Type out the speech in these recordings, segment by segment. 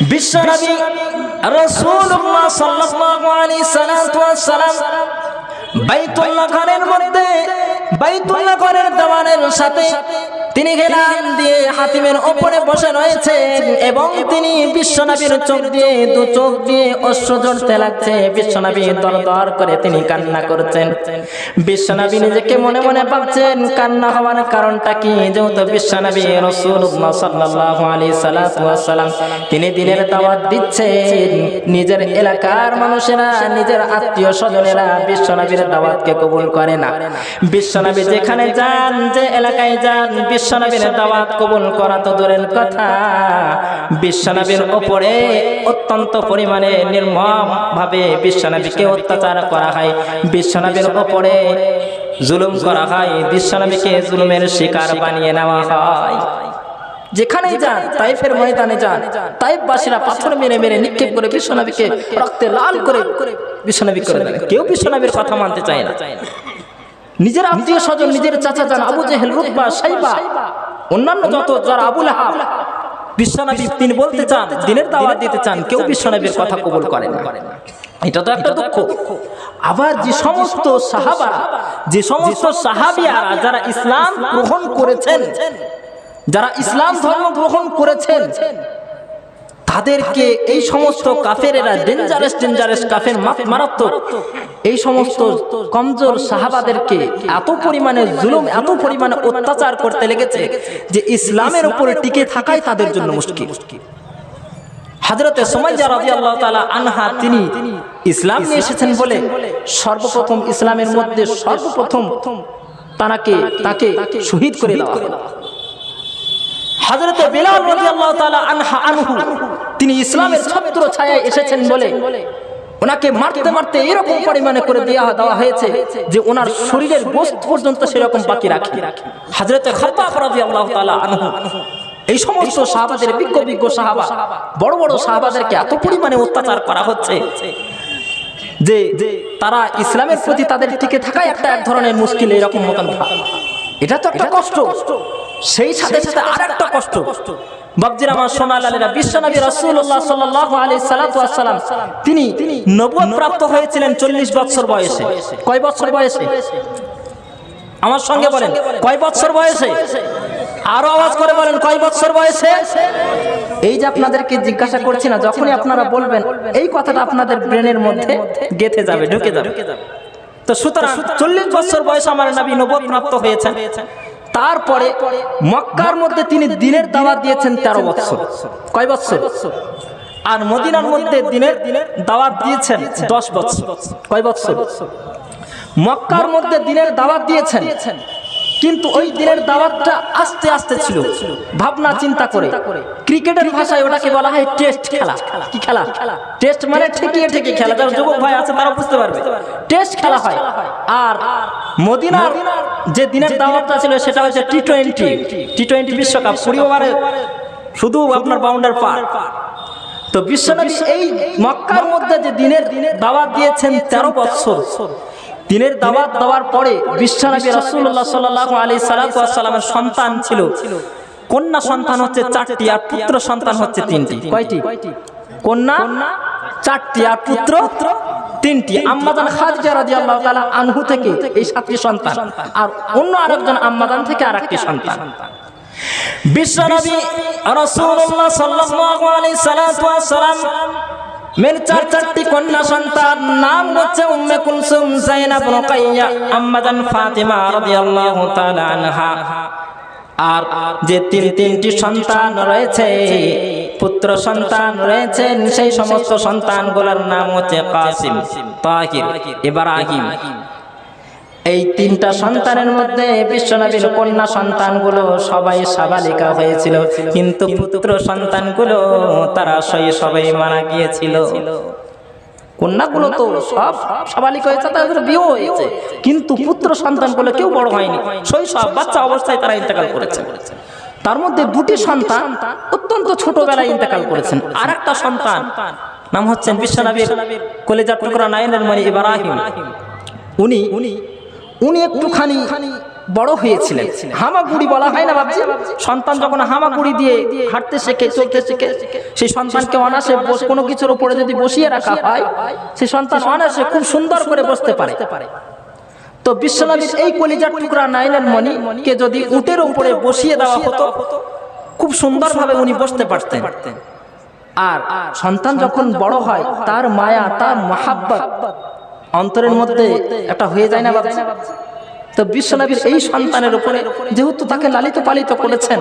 বিশ্বনবী রাসূলুল্লাহ সাল্লাল্লাহু আলাইহি সাল্লাম বাইতুল্লাহ ঘরের মধ্যে, বাইতুল্লাহ ঘরের দেওয়ালের সাথে তিনি হেলান দিয়ে হাতিমের উপরে বসে রয়েছেন এবং তিনি বিশ্বনবীর চোখ দিয়ে, দু চোখ দিয়ে অশ্রু ঝরতে লাগছে। বিশ্বনবী দরদর করে তিনি কান্না করছেন। বিশ্বনবী নিজেকে মনে মনে ভাবছেন কান্না হওয়ার কারণটা কি। যেহেতু বিশ্বনবী রাসূলুল্লাহ সাল্লাল্লাহু আলাইহি সাল্লাম তিনি দিনের দাওয়াত দিচ্ছেন, নিজের এলাকার মানুষেরা, নিজের আত্মীয় স্বজনেরা বিশ্বনবীর দাওয়াতকে কবুল করে না। বিশ্বনবী যেখানে যান, যে এলাকায় যান, বিশ্বনবীর দাওয়াত কবুল করা তো দূরের কথা, বিশ্বনবীর উপরে অত্যন্ত পরিমাণে নির্মম ভাবে বিশ্বনবীকে অত্যাচার করা হয়, বিশ্বনবীর উপরে জুলুম করা হয়, বিশ্বনবীকে জুলুমের শিকার বানিয়ে নেওয়া হয়। যেখানেই যান, তাইফের ময়দানে যান, তাইফবাসীরা পাথর মেরে মেরে নিক্ষেপ করে বিশ্বনবীকে রক্তে লাল করে বিশ্বনবী করে দেন। কেউ বিশ্বনবীর কথা মানতে চায় না। নিজের আত্মীয় স্বজন, নিজের চাচা যান, আবু জেহেল, রুতবা, শাইবা, অন্যান্য যত যারা, আবু লাহাব, বিশ্বনবী তিনি বলতে চান, দিনের দাওয়াত দিতে চান, কেউ বিশ্বনবীর কথা কবুল করে না। এটা তো একটা দুঃখ। আবার যে সমস্ত সাহাবারা, যে সমস্ত সাহাবিয়ারা যারা ইসলাম গ্রহণ করেছেন, যারা ইসলাম ধর্ম গ্রহণ করেছেন, তাদেরকে এই সমস্ত কাফেরেরা ডেঞ্জারাস কাফের, মারাত্মক এই সমস্ত কমজোর সাহাবাদেরকে এত পরিমাণে জুলুম, এত পরিমাণে অত্যাচার করতে লেগেছে যে ইসলামের উপরে টিকে থাকাই তাদের জন্য মুশকিল। হযরতে সুমাইয়া রাদিয়াল্লাহু তাআলা আনহা তিনি ইসলাম নিয়ে এসেছেন বলে সর্বপ্রথম ইসলামের মধ্যে সর্বপ্রথম তাকে শহীদ করে দেওয়া হলো। হযরতে বিলাল রাদিয়াল্লাহু তাআলা আনহু তিনি ইসলামের ছত্র ছায়ায় এসেছেন বলে ওনাকে মারতে মারতে এরকম পরিমাণে করে দেওয়া হয়েছে যে ওনার শরীরের গোশত পর্যন্ত সেরকম বাকি রাখে। হযরতে খাব্বাব রাদিয়াল্লাহু তাআলা আনহু, এই সমস্ত সাহাবাদের, বিজ্ঞ সাহাবা, বড় বড় সাহাবাদেরকে এত পরিমাণে অত্যাচার করা হচ্ছে যে তারা ইসলামের প্রতি তাদের টিকে থাকাই একটা এক ধরনের মুশকিল। এরকম মতন এটা তো একটা কষ্ট। সেই সাথে সাথে আরেকটা কষ্ট, বাপজিরা আমার সোনালালেরা, বিশ্বনবী রাসূলুল্লাহ সাল্লাল্লাহু আলাইহি সাল্লাম তিনি নবুয়ত প্রাপ্ত হয়েছিলেন 40 বছর বয়সে। কয় বছর বয়সে? আমার সঙ্গে বলেন, কয় বছর বয়সে? আরো আওয়াজ করে বলেন, কয় বছর বয়সে? এই যে আপনাদেরকে জিজ্ঞাসা করছি না, যখনই আপনারা বলবেন এই কথাটা আপনাদের ব্রেনের মধ্যে গেঁথে যাবে, ঢুকে যাবে। তো সুতরাং 40 বছর বয়সে আমার নবী নবুয়ত প্রাপ্ত হয়েছেন। তারপরে মক্কার মধ্যে তিনি দিনের দাওয়াত দিয়েছেন 13 বছর। কয় বছর? আর মদিনার মধ্যে দিনের দাওয়াত দিয়েছেন 10 বছর। কয় বছর? মক্কার মধ্যে দিনের দাওয়াত দিয়েছেন, কিন্তু ওই দিনের দাওয়াতটা আস্তে আস্তে ছিল, ভাবনা চিন্তা করে। ক্রিকেটের ভাষায় ওটাকে বলা হয় টেস্ট খেলা। কি খেলা? টেস্ট মানে ঠেকিয়ে ঠেকিয়ে খেলা। যারা যুবক ভাই আছে তারা বুঝতে পারবে, টেস্ট খেলা হয়। আর মদিনার যে দিনের দাওয়াতটা ছিল সেটা হচ্ছে টি-20 বিশ্বকাপ, 20 ওভারে শুধু আপনার বাউন্ডার পার। তো বিশ্বনবী এই মক্কার মধ্যে যে দিনের দাওয়াত দিয়েছেন 13 বছর, দিনের দাওয়াত দেওয়ার পরে বিশ্বনবী রাসূলুল্লাহ সাল্লাল্লাহু আলাইহি সাল্লামের সন্তান ছিল, কন্যা সন্তান হচ্ছে 4টি আর পুত্র সন্তান হচ্ছে 3টি। কয়টি? কন্যা 4টি আর পুত্র 3টি। আম্মাজান খাদিজা রাদিয়াল্লাহু তাআলা আনহু থেকে এই 7টি সন্তান, আর অন্য আরেকজন আম্মাজান থেকে আরেকটি সন্তান। বিশ্বনবী রাসূলুল্লাহ সাল্লাল্লাহু আলাইহি সাল্লাম মের 4টি কন্যা সন্তান, নাম হচ্ছে উম্মে কুলসুম, যায়নাব, রুকাইয়া, আম্মাজান ফাতিমা রাদিয়াল্লাহু তাআলা আনহা। আর যে 3টি সন্তান রয়েছে, পুত্র সন্তান রয়েছেন, সেই সমস্ত সন্তানগুলোর নাম হচ্ছে কাসিম, তাহির, ইব্রাহিম। এই 3টা সন্তানের মধ্যে বিশ্বনবীর কন্যা সন্তানগুলো সবাই সাবালিকা হয়েছিল, কিন্তু পুত্র সন্তানগুলো তারা শৈশবেই মারা গিয়েছিল। কন্যাগুলো তো সব সাবালিকা হয়েছে, তাদের বিয়ে হয়েছে, কিন্তু পুত্র সন্তানগুলো কেউ বড় হয়নি, শৈশব বাচ্চা অবস্থায় তারা ইন্তেকাল করেছে। তার মধ্যে 2টি সন্তান অত্যন্ত ছোটবেলায় ইন্তেকাল করেছেন। আরেকটা সন্তান নাম হচ্ছেন বিশ্বনবীর কলিজার টুকরা নয়নের মণি ইব্রাহিম। উনি একটুখানি বড় হয়েছিলেন। হামাগুড়ি বলা হয় না বাবজি, সন্তান যখন হামাগুড়ি দিয়ে হাঁটতে শেখে, চলতে শেখে, সেই সন্তানকে অনায়াসে কোনো কিছুর উপরে যদি বসিয়ে রাখা হয়, সেই সন্তান অনায়াসে খুব সুন্দর করে বসতে পারে। তো বিশ্বনবীর এই কলিজার টুকরা নয়নের মণি কে যদি উটের উপরে বসিয়ে দেওয়া হতো, খুব সুন্দরভাবে উনি বসতে পারতেন। আর সন্তান যখন বড় হয়, তার মায়া, তার মহাব্বত অন্তরের মধ্যে একটা হয়ে যায় না বাবা। তো বিশ্বনবীর এই সন্তানের উপরে যেহেতু তাকে লালিত পালিত করেছেন,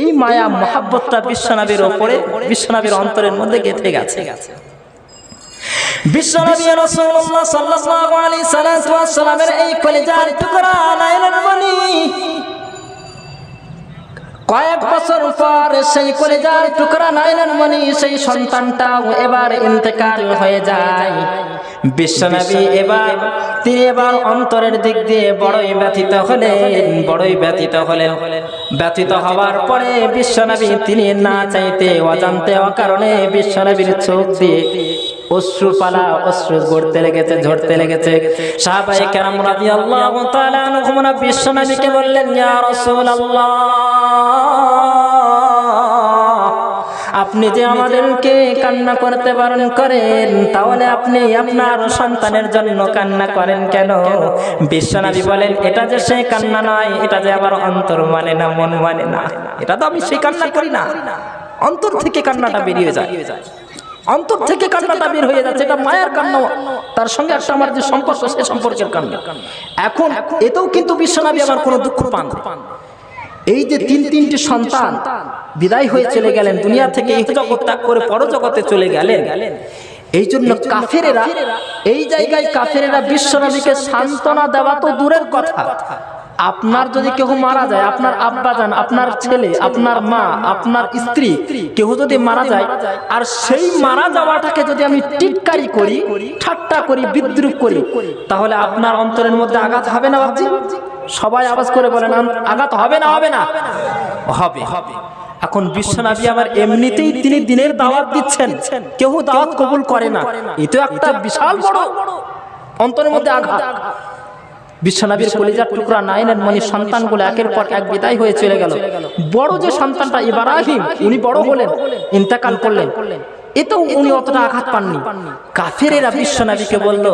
এই মায়া মহাব্বতটা বিশ্বনবীর উপরে, বিশ্বনবীর অন্তরের মধ্যে গেঁথে গেছে। বিশ্বনবী রাসূলুল্লাহ সাল্লাল্লাহু আলাইহি সাল্লামের এই কলিজার টুকরা নয়নের মণি কয়েক বছর পর সেই কলিজার টুকরা নয়নের মণি, সেই সন্তানটাও এবার ইন্তেকাল হয়ে যায়। বিশ্বনবী তিনি এবার অন্তরের দিক দিয়ে বড়ই ব্যথিত হলেন, বড়ই ব্যথিত হলেন। ব্যথিত হওয়ার পরে বিশ্বনবী তিনি না চাইতে, অজান্তে, অকারণে বিশ্বনবীর চোখ দিয়ে অশ্রুপালা, অশ্রু ঝরতে লেগেছে, ঝরতে লেগেছে। সাহাবায়ে কেরাম রাদিয়াল্লাহু তাআলা আনহুম বিশ্বনবীকে বললেন, ইয়া রাসূলুল্লাহ, আপনি যে আমাদেরকে কান্না করতে বারণ করেন, তাহলে আপনি আপনার সন্তানের জন্য কান্না করেন কেন? বিশ্বনবী বলেন, এটা যে সে কান্না নয়, এটা যে আমার অন্তর মানে না, মন মানে না, এটা তো আমি সে কান্না করি না, অন্তর থেকে কান্নাটা বেরিয়ে যায়, অন্তর থেকে কান্নাটা বের হয়ে যাচ্ছে। এটা মায়ের কান্না, তার সঙ্গে একটা আমার যে সম্পর্ক, সে সম্পর্কের কান্না। এখন এতেও কিন্তু বিশ্বনবী আমার কোনো দুঃখ পান না। এই যে তিনটি সন্তান বিদায় হয়ে চলে গেলেন দুনিয়া থেকে, এই জগৎ ত্যাগ করে পরজগতে চলে গেলেন, এই জন্য কাফেরেরা, এই জায়গায় কাফেরেরা বিশ্বনবীকে সান্ত্বনা দেওয়া তো দূরের কথা, আপনার যদি কেউ মারা যায়, আপনার আব্বাজান, আপনার ছেলে, আপনার মা, আপনার স্ত্রী, কেউ যদি মারা যায়, আর সেই মারা যাওয়াটাকে যদি আমি টিটকারি করি, ঠাট্টা করি, বিদ্রুপ করি, তাহলে আপনার অন্তরের মধ্যে আঘাত হবে না বাবজি? সবাই আওয়াজ করে বলেন, আঘাত হবে না? হবে না? হবে। এখন বিশ্বনবী আবার এমনিতেই তিনি দিনের দাওয়াত দিচ্ছেন, কেউ দাওয়াত কবুল করে না, এতো একটা বিশাল বড় অন্তরের মধ্যে আঘাত। বিশ্বনবীর কলিজার টুকরা নয়নের মণি সন্তানগুলো একের পর এক বিদায় হয়ে চলে গেল। বড় যে সন্তানটা ইব্রাহিম, উনি বড় হলেন, ইন্তেকাল করলেন, এতেও উনি অতটা আঘাত পাননি। কাফেরেরা বিশ্বনবীকে বলল,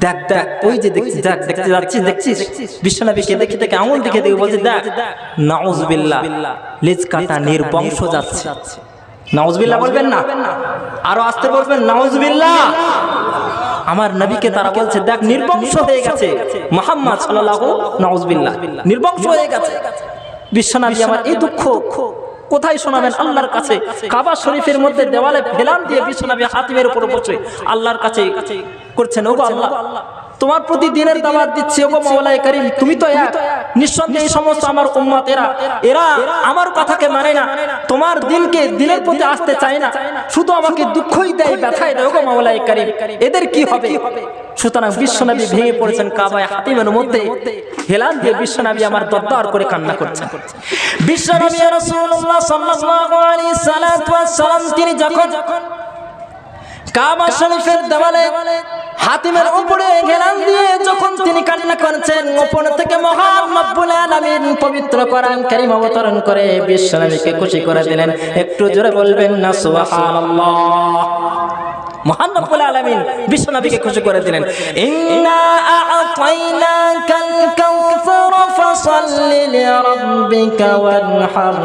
দেখ দেখ, ওই যে দেখছিস, দেখ দেখতে যাচ্ছিস, দেখছিস? বিশ্বনবীকে দেখে দেখে আঙুল দেখে দেখে বলছে, দেখ, নাউজুবিল্লাহ, লেজ কাটা নির্বংশ যাচ্ছে। নাউজুবিল্লাহ বলবেন না, আরো আস্তে বলবেন, নাউজুবিল্লাহ। আমার নবীকে তারা বলছে, দেখ, নির্বংশ হয়ে গেছে মুহাম্মদ সাল্লাল্লাহু নাউজুবিল্লাহ, নির্বংশ হয়ে গেছে। বিশ্বনবী আমার এই দুঃখ কোথায় শোনাবেন? আল্লাহর কাছে। কাবা শরীফের মধ্যে দেওয়ালে ফেলান দিয়ে বিশ্বনবী হাতিমের উপর বসে আল্লাহর কাছে করছেন, ওগো আল্লাহ, তোমার প্রতি দিনের দাওয়াত দিচ্ছি, ওগো মাওলায়ে কারীম, তুমি তো এক, নিঃসন্দেহে এই সমস্ত আমার উম্মতেরা, এরা আমার কথাকে মানে না, তোমার দিনের প্রতি আসতে চায় না, শুধু আমাকে দুঃখই দেয়, ব্যথাই দেয়, ওগো মাওলায়ে কারীম, এদের কি হবে? সুতরাং বিশ্বনবী ভেঙে পড়েছেন কাবায় হাতিমের মধ্যে, হেলান দিয়ে বিশ্বনবী আমার দরদর করে কান্না করছেন। বিশ্বনবী রাসূলুল্লাহ সাল্লাল্লাহু আলাইহি সাল্লাম তিনি যখন কাবা শরীফের দেওয়ালে হাতিমের উপরে হেলান দিয়ে যখন তিনি কান্না করছেন, উপর থেকে মহান রব্বুল আলামিন পবিত্র কোরআন কারীম অবতরণ করে বিশ্বনবীকে খুশি করে দিলেন। একটু জোরে বলবেন না সুবহানাল্লাহ। মহান রব্বুল আলামিন বিশ্বনবীকে খুশি করে দিলেন। ইন্না আ'তাইনাকাল কাউসার ফাসাল্লি লিরাব্বিকা ওয়ানহার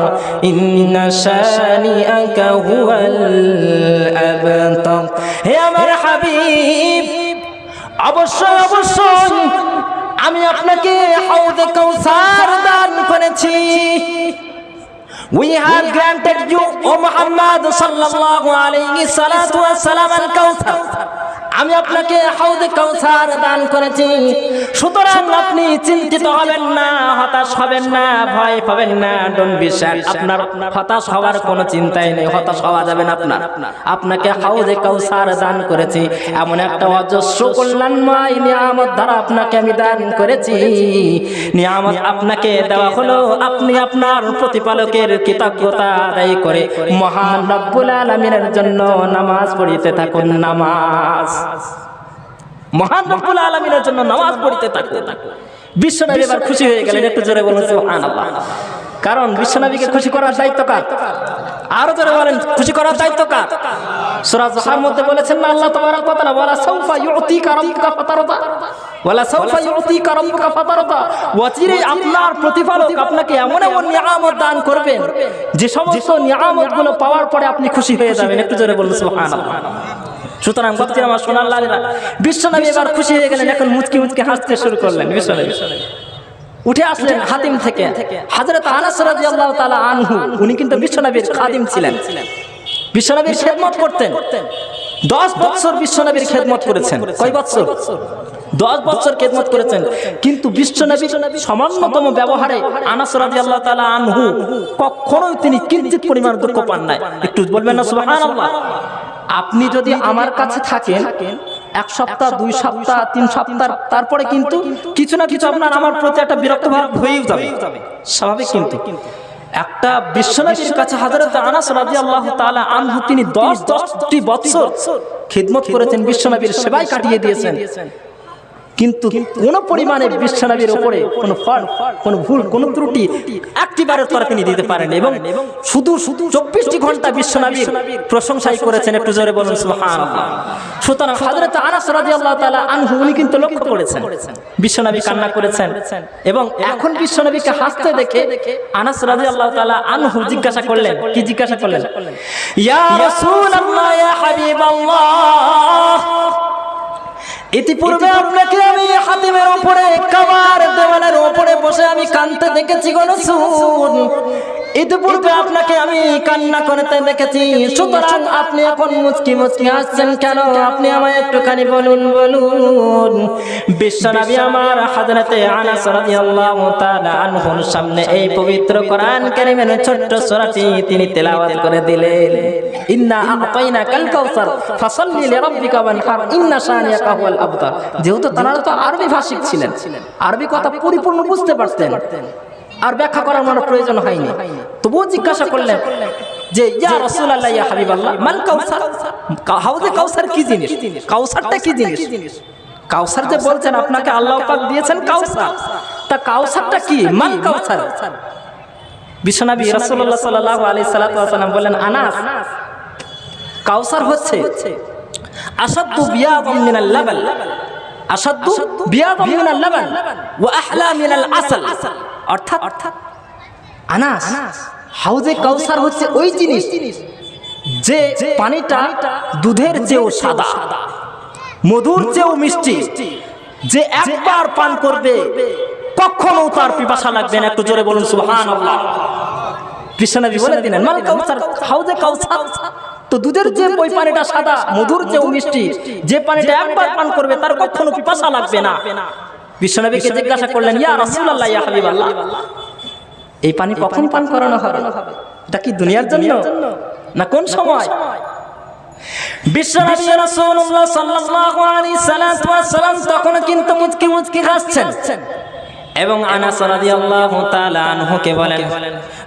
ইন্না শানিআকা হুয়াল আবতার। হে আমার হাবিব, অবশ্যই অবশ্যই আমি আপনাকে হাউজে কাউসার দান করেছি। We have granted you, O Muhammad sallallahu alayhi salatu wassalam, al-Kawthar. আমি আপনাকে হাউজে কাউসার দান করেছি। সুতরাং আপনি চিন্তিত হবেন না, হতাশ হবেন না, ভয় পাবেন না, ডোন্ট বি স্যাড। আপনার হতাশ হওয়ার কোনো চিন্তাই নেই, হতাশ হওয়া যাবে না আপনার। আপনাকে হাউজে কাউসার দান করেছি, এমন একটা অজস্র কল্যাণময় নিয়ামত দ্বারা আপনাকে আমি দান করেছি। নিয়ামত আপনাকে দেওয়া হলো, আপনি আপনার প্রতিপালকের কৃতজ্ঞতা আদায় করে মহান রব্বুল আলামিনের জন্য নামাজ পড়িতে থাকুন। নামাজ, মহান রব্বুল আলামিনের জন্য নামাজ পড়িতে থাকুন। বিশ্বনবী এবার খুশি হয়ে গেলেন, একটু জোরে বলুন সুবহানাল্লাহ। কারণ বিশ্বনবীকে খুশি করার দায়িত্ব কার? আরো জোরে বলেন, খুশি করার দায়িত্ব কার? সূরা যুহার মধ্যে বলেছেন না আল্লাহ তাবারাক ওয়া তাআলা, ওয়ালা সাউফা ইউতিকা রাব্বুকা ফাতারদা, ওয়ালা সাউফা ইউতিকা রাব্বুকা ফাতারদা, অচিরেই আপনার প্রতিপালক আপনাকে এমন এমন নিয়ামত দান করবেন যে সমস্ত নিয়ামতগুলো পাওয়ার পরে আপনি খুশি হয়ে যাবেন। একটু জোরে বলুন সুবহানাল্লাহ। সুতরাং বাচ্চারা আমার সোনার লালেরা, বিশ্বনবী এবার খুশি হয়ে গেলেন, এখন মুচকি মুচকি হাসতে শুরু করলেন। বিশ্বনবী উঠে আসলেন হাতিম থেকে। হযরত আনাস রাদিয়াল্লাহু তাআলা আনহু, উনি কিন্তু বিশ্বনবীর খাদিম ছিলেন, বিশ্বনবীর খেদমত করতেন। 10 বছর বিশ্বনবীর খেদমত করেছেন। কয় বছর? 10 বছর খেদমত করেছেন। কিন্তু বিশ্বনবীর সামান্যতম ব্যবহারে আনাস রাদিয়াল্লাহু তাআলা আনহু কখনোই তিনি কিঞ্চিত পরিমাণ দুঃখ পান নাই। একটু বলবেন না সুবহানাল্লাহ। আপনি যদি আমার কাছে থাকেন 1 সপ্তাহ, 2 সপ্তাহ, 3 সপ্তাহ, তারপরে কিন্তু কিছু না কিছু আপনার আমার প্রতি একটা বিরক্ত ভাব হয়েই যাবে, স্বাভাবিক। কিন্তু একটা বিশ্বনবীর কাছে হযরত আনাস রাদিয়াল্লাহু তাআলা আনহু তিনি 10টি বছর খিদমত করেছেন, বিশ্বনবীর সেবায় কাটিয়ে দিয়েছেন। কিন্তু কোন পরিমাণে বিশ্বনবীর উপরে কোন ফল্ট, কোন ভুল, কোন ত্রুটি একটিবারের তরে তিনি দিতে পারেন, এবং শুধু 24টি ঘন্টা বিশ্বনবীর প্রশংসাই করেছেন। একটু জোরে বলুন সুবহানাল্লাহ। সুতরাং হযরত আনাস রাদিয়াল্লাহু তাআলা আনহু উনি কিন্তু লক্ষ্য করেছেন বিশ্বনবী কান্না করেছেন, এবং এখন বিশ্বনবীকে হাসতে দেখে আনাস রাদিয়াল্লাহু তাআলা আনহু জিজ্ঞাসা করলেন, কি জিজ্ঞাসা করলেন? ইয়া রাসূলুল্লাহ, ইয়া হাবিবাল্লাহ, ইতিপূর্বে আপনাকে আমি হাতিমের উপরে, কাবার দেওয়ালের উপরে বসে আমি কাঁদতে দেখেছি গো রাসূল। ইতিপূর্বে আপনাকে আমি কান্না করতে দেখেছি, সুতরাং আপনি এখন মুচকি মুচকি হাসছেন কেন? আপনি আমায় একটুখানি বলুন। বিশ্বনবী আমার হযরতে আনাস রাদিয়াল্লাহু তাআলা আনহুর সামনে এই পবিত্র কোরআন কারীমের ছোট্ট সূরাটি তিনি তেলাওয়াত করে দিলেন। ইন্না আ'তাইনাকাল কাউসার ফাসাল্লি লিরাব্বিকা ওয়ানহার ইন্না শানিয়াকা হুয়াল আবতার। যেহেতু তারা তো আরবি ভাষিক ছিলেন, আরবি কথা পরিপূর্ণ বুঝতে পারতেন, আর ব্যাখ্যা করার কোনো প্রয়োজন হয়নি। তবুও জিজ্ঞাসা করলেন যে ইয়া রাসূলুল্লাহ, ইয়া হাবিবাল্লাহ, মাল কাউসার, হাউজে কাউসার কি জিনিস? কাউসারটা কি জিনিস? কাউসার যে বলছেন আপনাকে আল্লাহ পাক দিয়েছেন কাউসার, তা কাউসারটা কি? মাল কাউসার। বিশ্বনবী রাসূলুল্লাহ সাল্লাল্লাহু আলাইহি সাল্লাম বলেন, আনাস, কাউসার হচ্ছে আসাদ্দু বিয়াদাম মিনাল লাবান, আসাদ্দু বিয়াদাম মিনাল লাবান ওয়া আহলা মিনাল আসাল। অর্থাৎ আনাস, হাউজে কাউসার হচ্ছে ওই জিনিস যে পানিটা দুধের চেয়েও সাদা, মধুর চেয়েও মিষ্টি, যে একবার পান করবে কখনো তার পিপাসা লাগবে না। একটু জোরে বলুন সুবহানাল্লাহ। বিশ্বনবী বলে দিলেন মাল কাউসার, হাউজে কাউসার তো দুধের যে ওই পানিটা সাদা, মধুর চেয়েও মিষ্টি, যে পানিটা একবার পান করবে তার কখনো পিপাসা লাগবে না। বিশ্বনবীকে জিজ্ঞাসা করলেন, ইয়া রাসূলুল্লাহ, ইয়া হাবিবাল্লাহ, এই পানি কখন পান করানো হবে? এটা কি দুনিয়ার জন্য না কোন সময়? বিশ্বনবী রাসূলুল্লাহ সাল্লাল্লাহু আলাইহি সাল্লাম তখন কিন্তু মুচকি মুচকি হাসছেন, এবং আনাস রাদিয়াল্লাহু তাআলা আনহুকে বলেন,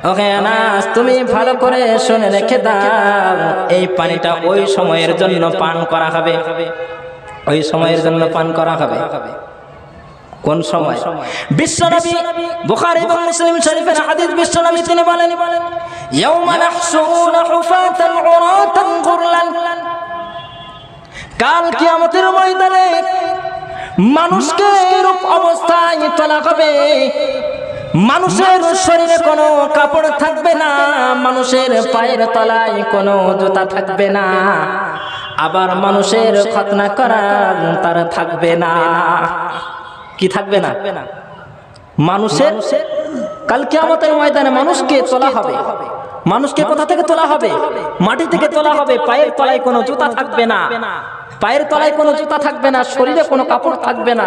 ওহে আনাস, তুমি ভালো করে শুনে রেখে দাও, এই পানিটা ওই সময়ের জন্য পান করা হবে, ওই সময়ের জন্য পান করা হবে। কোন সময়? বিশ্বনবী বুখারী এবং মুসলিম শরীফের হাদিস, বিশ্বনবী তিনি বলেন, ইয়াউমা নাহশুরুনা হুফাতান উরাতান গুরলান, কাল কিয়ামতের ময়দানে মানুষকে এরূপ অবস্থায় তোলা হবে, মানুষের শরীরে কোনো কাপড় থাকবে না, মানুষের পায়ের তলায় কোনো জুতা থাকবে না, আবার মানুষের খতনা করা তার থাকবে না। কি থাকবে না? মানুষের কাল কিয়ামতের ময়দানে মানুষকে তোলা হবে। মানুষকে কোথা থেকে তোলা হবে? মাটি থেকে তোলা হবে। পায়ের তলায় কোনো জুতা থাকবে না, পায়ের তলায় কোনো জুতা থাকবে না, শরীরে কোনো কাপড় থাকবে না,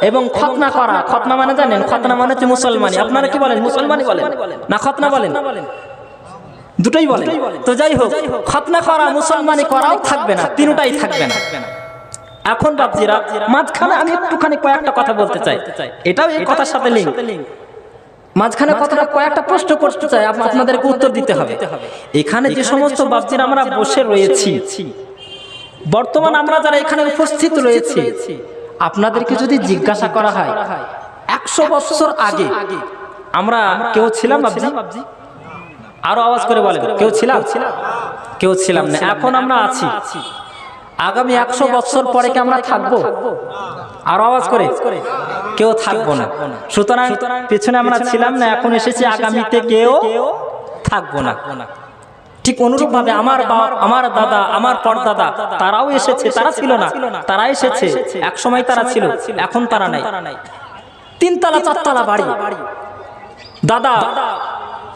এবং খতনা করা, খতনা মানে জানেন? খতনা মানে হচ্ছে মুসলমানি। আপনারা কি বলেন? মুসলমানি বলেন না খতনা বলেন? দুটোই বলেন। তো যাই হোক, খতনা করা, মুসলমানি করাও থাকবে না, তিনটাই থাকবে না। এখন বাপজিরা, মাঝখানে আমি একটুখানি কয়েকটা কথা বলতে চাই, এটাও এই কথার সাথে লিঙ্ক। মাঝখানে কথাটা কয়েকটা প্রশ্ন করতে চাই, আপনাদেরকে উত্তর দিতে হবে। এখানে যে সমস্ত বাপজিরা আমরা বসে রয়েছি, বর্তমান আমরা যারা এখানে উপস্থিত রয়েছি, আপনাদেরকে যদি জিজ্ঞাসা করা হয় 100 বছর আগে আমরা কেউ ছিলাম বাবজি? আরো আওয়াজ করে বলেন, কেউ ছিলাম? কেউ ছিলাম না। এখন আমরা আছি। আগামী 100 বছর পরে কি আমরা থাকবো? আরো আওয়াজ করে, কেউ থাকবো না। সুতরাং পেছনে আমরা ছিলাম না, এখন এসেছি, আগামীতে কেউ থাকবো না। ঠিক অনুরূপ ভাবে আমার বাপ, আমার দাদা, আমার পরদাদা তারাও এসেছে, তারা ছিল না, তারা এসেছে, এক সময় তারা ছিল, এখন তারা নাই। 3 তলা 4 তলা বাড়ি। দাদা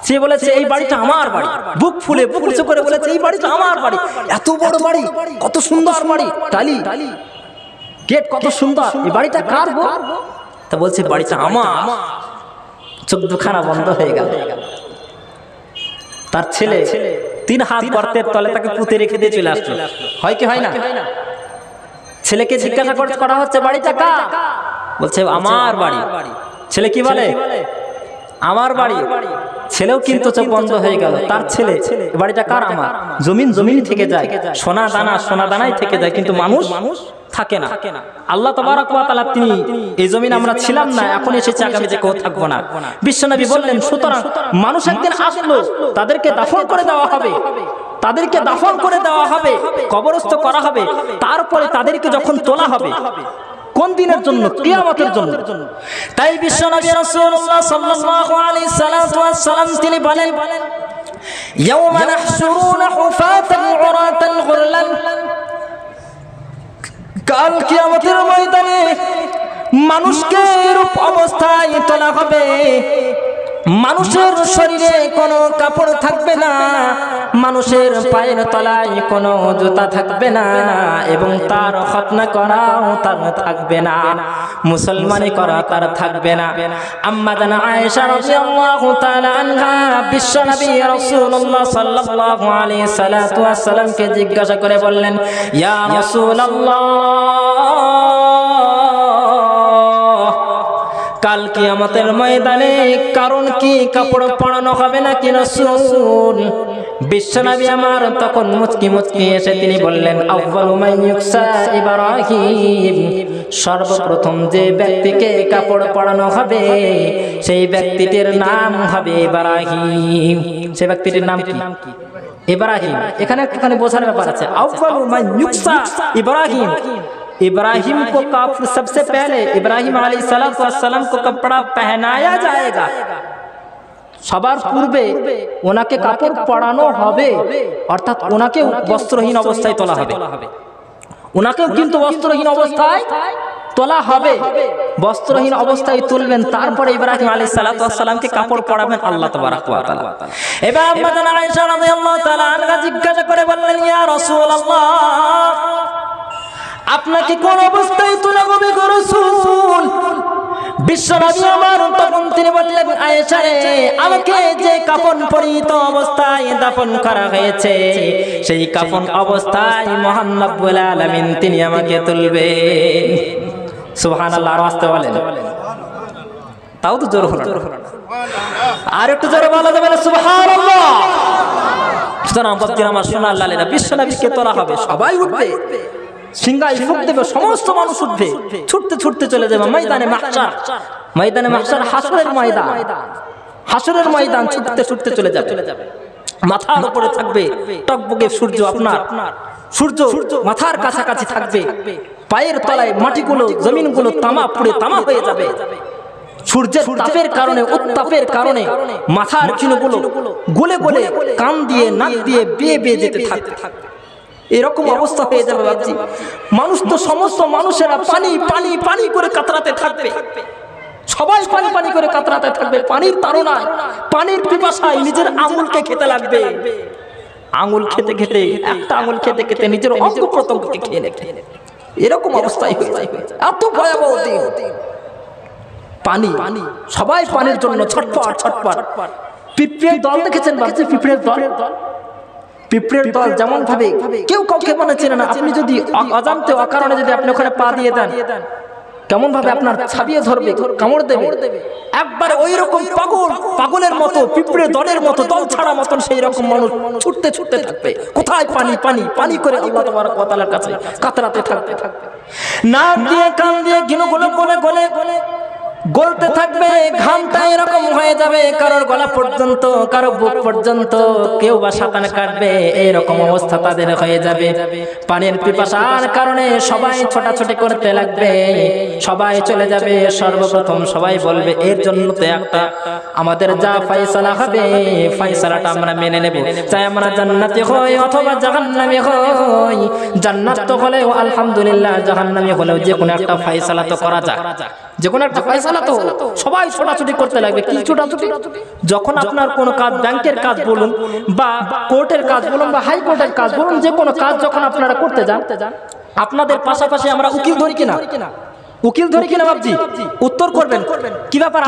সে বলেছে এই বাড়িটা আমার বাড়ি, বুক ফুলে বুক উঁচু করে বলেছে এই বাড়িটা আমার বাড়ি। এত বড় বাড়ি, কত সুন্দর বাড়ি, টালি গেট, কত সুন্দর। এই বাড়িটা কার গো? তা বলছে বাড়িটা আমার। চোখ দুখানা বন্ধ হয়ে গেল। তার ছেলে 3 হাত গর্তের তলে তাকে পুঁতে রেখে দিয়ে চলে আসলো। হয় কি হয় না? ছেলেকে জিজ্ঞাসা করা হচ্ছে বাড়িটা কার? বলছে আমার বাড়ি। ছেলে কি বলে? আমার বাড়ি। ছেলেও কিন্তু চোখ বন্ধ হয়ে গেল। তার ছেলে বাড়িটা কার? আমার। জমিন জমিনই থেকে যায়, সোনা দানা সোনা দানাই থেকে যায়, কিন্তু মানুষ থাকে না। আল্লাহ তাবারক ওয়া তাআলা তিনি এই জমিন আমরা ছিলাম না, এখন এসেছে, আগামীতে কেউ থাকবো না। বিশ্বনবী বললেন সুতরাং মানুষ একদিন আসলো, তাদেরকে দাফন করে দেওয়া হবে, তাদেরকে দাফন করে দেওয়া হবে, কবরস্থ করা হবে, তারপরে তাদেরকে যখন তোলা হবে, কোন দিনের জন্য? কিয়ামতের জন্য। তাই বিশ্বনবী রাসূলুল্লাহ সাল্লাল্লাহু আলাইহি সাল্লাম তিনি বলেন ইয়াওমা নাহশুরুনা হুফাতান উরাতান গুরলান, কাল কিয়ামতের ময়দানে মানুষকে এরূপ অবস্থায় তোলা হবে, মানুষের শরীরে কোনো কাপড় থাকবে না, মানুষের পায়ের তলায় কোনো জুতা থাকবে না, এবং তার খতনা করাও তার থাকবে না, মুসলমানি করা তার থাকবে না। আম্মা জানা আয়েশা রাদিয়াল্লাহু তাআলা আনহা বিশ্বনবী রাসূলুল্লাহ সাল্লাল্লাহু আলাইহি সাল্লাতু ওয়াসসালামকে জিজ্ঞাসা করে বললেন, ইয়া রাসূলুল্লাহ, কাল কিয়ামতের ময়দানে কারণ কি কাপড় পরানো হবে নাকি রাসূল? বিশ্বনবী আমার তখন মুচকি মুচকি এসে তিনি বললেন, আউয়ালু মান ইউকসা ইব্রাহিম, সর্বপ্রথম যে ব্যক্তিকে কাপড় পরানো হবে সেই ব্যক্তিটির নাম হবে ইব্রাহিম। সেই ব্যক্তিটির নাম কি? ইব্রাহিম। এখানে একটুখানি বোঝার ব্যাপার আছে। আউয়ালু মান ইউকসা ইব্রাহিম, इब्राहिम को सबसे पहले इब्राहिम अलैहिस्सलाम को कपड़ा पहनाया जाएगा, সবার পূর্বে ওনাকে কাপড় পরানো হবে, অর্থাৎ ওনাকে বস্ত্রহীন অবস্থায় তোলা হবে। ওনাকেও কিন্তু বস্ত্রহীন অবস্থায় তোলা হবে, বস্ত্রহীন অবস্থায় তুলবেন, তারপরে ইব্রাহিম আলাইহিসসালামকে কাপড় পরাবেন আল্লাহ তাবারক ওয়া তাআলা। এবার আম্মা জানা আয়েশা রাদিয়াল্লাহু তাআলা আনহা জিজ্ঞাসা করে বললেন, ইয়া রাসূলুল্লাহ, আপনাকে কোন অবস্থায় তোলা হবে গো রাসূল? বিশ্বনবী আমার তখন তিনি বললেন, আয়েশা রে, আমাকে যে কাফন পরিহিত অবস্থায় দাফন করা হয়েছে সেই কাফন অবস্থায় মহান রব্বুল আলামিন তিনি আমাকে তুলবেন। সুবহানাল্লাহ। আর আসতে বলেন, তাও তো জোর হলো না, আর একটু জোরে বলা যাবে না সুবহানাল্লাহ। সুতরাং বাপজিরা আমার সোনার লালেরা, বিশ্বনবীকে তোলা হবে, সবাই উঠবে, সিংহায় ফুঁক দেবে, সমস্ত মানুষ উঠবে, ছুটতে ছুটতে চলে যাবে ময়দানে মাহশার। ময়দানে মাহশার হাসরের ময়দান, হাসরের ময়দান, ছুটতে ছুটতে চলে যাবে। মাথার উপরে থাকবে টকবকে সূর্য, আপনার সূর্য মাথার কাছাকাছি থাকবে, পায়ের তলায় মাটিগুলো জমিনগুলো তামা পুড়ে তামা হয়ে যাবে। সূর্যের তাপের কারণে, উত্তাপের কারণে মাথার চিহ্নগুলো গলে গলে কান দিয়ে নাক দিয়ে বেয়ে বেয়ে যেতে থাকবে। এরকম অবস্থা হয়ে যাবে বাপজি। মানুষ তো, সমস্ত মানুষেরা পানি পানি পানি করে কাতরাতে থাকবে, সবাই পানি পানি করে কাতরাতে থাকবে, পানির তাড়নায়, পানির পিপাসায় নিজের আঙুলকে খেতে লাগবে। আঙুল খেতে খেতে, একটা আঙুল খেতে খেতে নিজের অঙ্গ প্রত্যঙ্গকে খেয়ে নেবে। এরকম অবস্থায় হয়ে যাবে। এত ভয়াবহ দিন। পানি, সবাই পানির জন্য ছটফট ছটফট। পিঁপড়ের দল দেখেছেন বাপজি? পিঁপড়ের দল, পিঁপড়ের দল যেমন ভাবে কেউ কাউকে মনে চেনে না, আপনি যদি অজান্তে অকারণে যদি আপনি ওখানে পা দিয়ে দেন, কেমন ভাবে আপনার ছাপিয়ে ধরবে, কামড় দেবে। একবারে ওই রকম পাগল, পাগলের মতো, পিঁপড়ের দলের মতো, দল ছাড়া মতন সেই রকম মানুষ ছুটতে ছুটতে থাকবে। কোথায় পানি পানি পানি করে আল্লাহ তাবারক ওয়া তাআলার কাছে কাতরাতে থাকবে। নাক দিয়ে কান দিয়ে গিনো গলে গলে গলে গলতে থাকবে, ঘামটা এরকম হয়ে যাবে, কারোর গলা পর্যন্ত, কারো বুক পর্যন্ত, কেউ বা সাঁতার কাটবে, এরকম অবস্থা তাদের হয়ে যাবে। পানির পিপাসার কারণে সবাই ছোটাছুটি করতে লাগবে, সবাই চলে যাবে। সর্বপ্রথম সবাই বলবে এর জন্য তো একটা আমাদের যা ফয়সালা হবে, ফয়সালাটা আমরা মেনে নেব, চাই আমরা জান্নাতি হই অথবা জাহান্নামী হই। জান্নাত তো হলেও আলহামদুলিল্লাহ, জাহান্নামী হলেও যে কোনো একটা ফয়সালা তো করা যায়, যে কোনো একটা ফয়সালা তো সবাই ছোটাছুটি করতে লাগবে। কি ছোটাছুটি? যখন আপনার কোনো কাজ, ব্যাংকের কাজ বলুন বা কোর্টের কাজ বলুন বা হাইকোর্টের কাজ বলুন, যে কোনো কাজ যখন আপনারা করতে যান, আপনাদের পাশাপাশি আমরা উকিল ধরি কিনা? উকিল ধরি কিনা বাবজি? উত্তর করবেন। কি ব্যাপার?